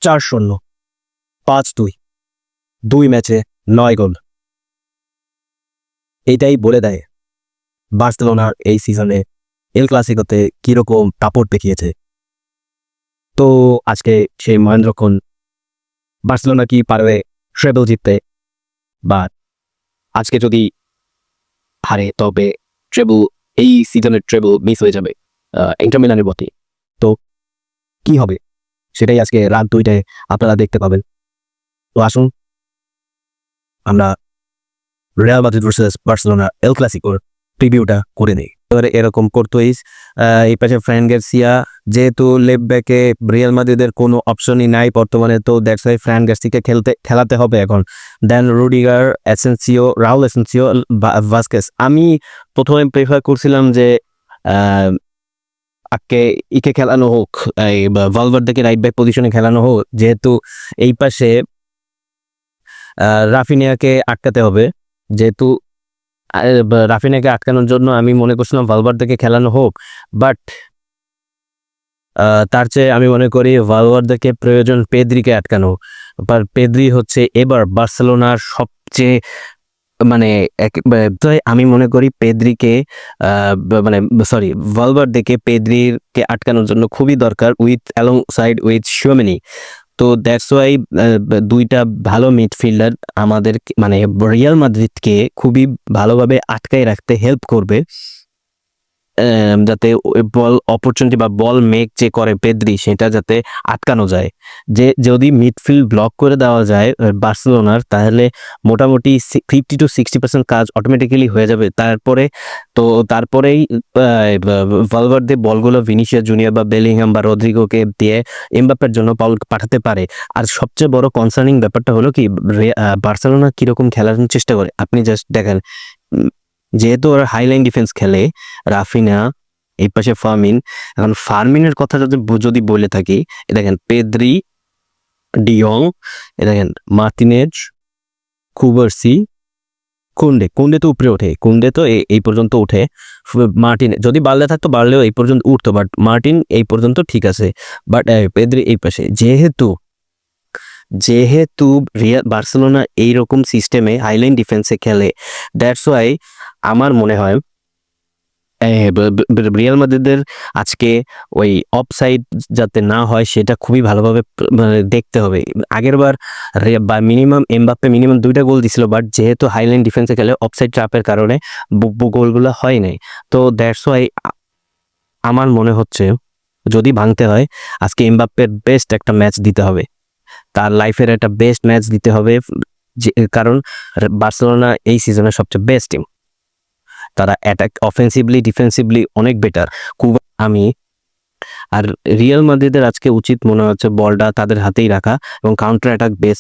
4-0, 5-2, 2 ম্যাচে 9 গোল। এইটাই বলে দেয় বার্সেলোনার এই সিজনে এল ক্লাসিকোতে কিরকম দাপট দেখিয়েছে। তো আজকে সেই মহেন্দ্রক্ষণ বার্সেলোনা কি পারবে ট্রেবল জিততে, বা আজকে যদি হারে তবে ট্রেবল, এই সিজনের ট্রেবল মিস হয়ে যাবে ইন্টার মিলানের মতে। তো কি হবে সেটাই আজকে রাত 2টায় আপনারা দেখতে পাবেন। তো আসুন আমরা রিয়াল মাদ্রিদ ভার্সেস বার্সেলোনা এল ক্লাসিকোর প্রিভিউটা করে নেই। এবারে এরকম করতোই এই পাশে ফ্রান গার্সিয়া, যেহেতু লেফট ব্যাকে রিয়াল মাদ্রিদের কোনো অপশনই নাই বর্তমানে, তো দ্যাটস ওয়াই ফ্রান গার্সিয়াকে খেলাতে হবে এখন। Then Rudiger, Asensio, Raul Asensio, Vazquez. আমি প্রথমে প্রেফার করছিলাম যে ইকে খেলানো হোক, এই ভালভার্দেকে রাইট ব্যাক পজিশনে খেলানো হোক, যেহেতু এই পাশে রাফিনিয়াকে আটকাতে হবে। যেহেতু রাফিনিয়াকে আটকানোর জন্য আমি মনে করছিলাম ভালভার্দেকে খেলানো হোক, বাট তার চেয়ে আমি মনে করি ভালভার্দেকে প্রয়োজন পেদ্রিকে আটকানো। পেদ্রি হচ্ছে এবার বার্সেলোনার সবচেয়ে আমি মনে করি পেদ্রিকে ভালভার্দেকে পেদ্রিকে আটকানোর জন্য খুবই দরকার, অ্যালং সাইড উইথ শিওমেনি। তো দ্যাটস ওয়াই দুইটা ভালো মিডফিল্ডার আমাদের রিয়াল মাদ্রিদকে খুবই ভালোভাবে আটকায় রাখতে হেল্প করবে, যাতে বল অপরচুনিটি বা বল মেক যে করে পেদ্রি সেটা যাতে আটকানো যায়। যে যদি মিডফিল্ড ব্লক করে দেওয়া যায় বার্সেলোনার, তাহলে মোটামুটি 50 to 60% কাজ অটোমেটিক্যালি হয়ে যাবে। তারপরেই ভালভার্দে বলগুলো ভিনিসিয়াস জুনিয়র বা বেলিংহাম বা রদ্রিগোকে দিয়ে এমবাপ্পের জন্য বল পাঠাতে পারে। আর সবচেয়ে বড় কনসার্নিং ব্যাপারটা হলো কি, বার্সেলোনা কিরকম খেলার চেষ্টা করে আপনি জাস্ট দেখেন। যেহেতু ওরা হাইলাইন ডিফেন্স খেলে, রাফিনা, এই পাশে ফার্মিন। এখন ফার্মিনের কথা যদি বলে থাকি, দেখেন পেদ্রি, ডিয়ং, দেখেন মার্টিনেজ, কুবার্সি, কুন্ডে তো উপরে ওঠে, কুন্ডে তো এই পর্যন্ত উঠে। মার্টিন যদি বাড়লে থাকতো, বাড়লেও এই পর্যন্ত উঠতো, বাট মার্টিন এই পর্যন্ত ঠিক আছে। বাট পেদ্রি এই পাশে, যেহেতু বার্সেলোনা এইরকম সিস্টেমে হাইলাইন ডিফেন্সে খেলে, দ্যাটস ওয়াই আমার মনে হয় রিয়াল মাদ্রিদের আজকে ওই অফসাইড যাতে না হয় সেটা খুবই ভালোভাবে দেখতে হবে। আগের বার মিনিমাম এমবাপ্পে 2টা গোল দিছিল, বাট যেহেতু হাইলাইন ডিফেন্সে খেলে অফসাইড ট্র্যাপের কারণে গোলগুলো হয় নাই। তো দ্যাটস ওয়াই আমার মনে হচ্ছে যদি ভাঙতে হয় আজকে এমবাপ্পের বেস্ট একটা ম্যাচ দিতে হবে, তার লাইফের একটা বেস্ট ম্যাচ দিতে হবে, কারণ বার্সেলোনা এই সিজনের সবচেয়ে বেস্ট টিম। তারা অ্যাটাক অফেন্সিভলি ডিফেন্সিভলি অনেক বেটার। আর রিয়াল মাদ্রিদের আজকে উচিত মনে হচ্ছে বলটা তাদের হাতেই রাখা এবং কাউন্টার অ্যাটাক বেস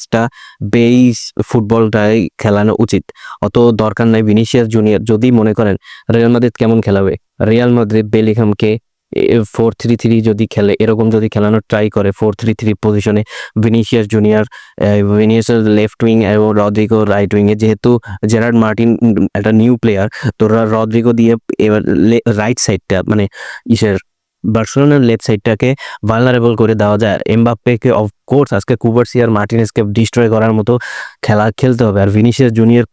ফুটবলটাই খেলানো উচিত। অত দরকার নাই ভিনিসিয়াস জুনিয়র। যদি মনে করেন রিয়াল মাদ্রিদ কেমন খেলাবে, রিয়াল মাদ্রিদ বেলিংহামকে 4-3-3 যদি খেলে, এরকম যদি খেলানোর ট্রাই করে 4-3-3 পজিশনে, ভিনিসিয়াস লেফট উইং এবং রদ্রিগো রাইট উইংয়ে, যেহেতু জেরার্ড মার্টিন একটা নিউ প্লেয়ার, তো রদ্রিগো দিয়ে এবার রাইট সাইডটা বার্সেলোনার লেফট সাইডটাকে ভালনারেবল করে দেওয়া যায়। এমবাপ্পেকে অফকোর্স আজকে কুবার্সি আর মার্টিনেজকে ডিস্ট্রয় করার মতো খেলতে হবে। আর ভিনিসিয়াস জুনিয়র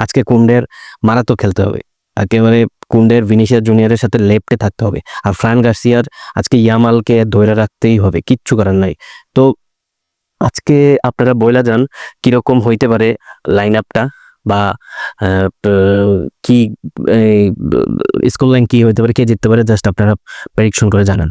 আজকে কুন্ডের মারাত্মক খেলতে হবে, একেবারে কুন্ডের ভিনিসিয়াস জুনিয়রের সাথে লেফটে থাকতে হবে। আর ফ্রান গার্সিয়ার আজকে ইয়ামালকে ধরে রাখতেই হবে, কিচ্ছু করার নাই। তো আজকে আপনারা বইলা যান কিরকম হইতে পারে লাইন আপটা, বা কি স্কোর লাইন কি হইতে পারে, কে জিততে পারে, জাস্ট আপনারা প্রেডিকশন করে জানান।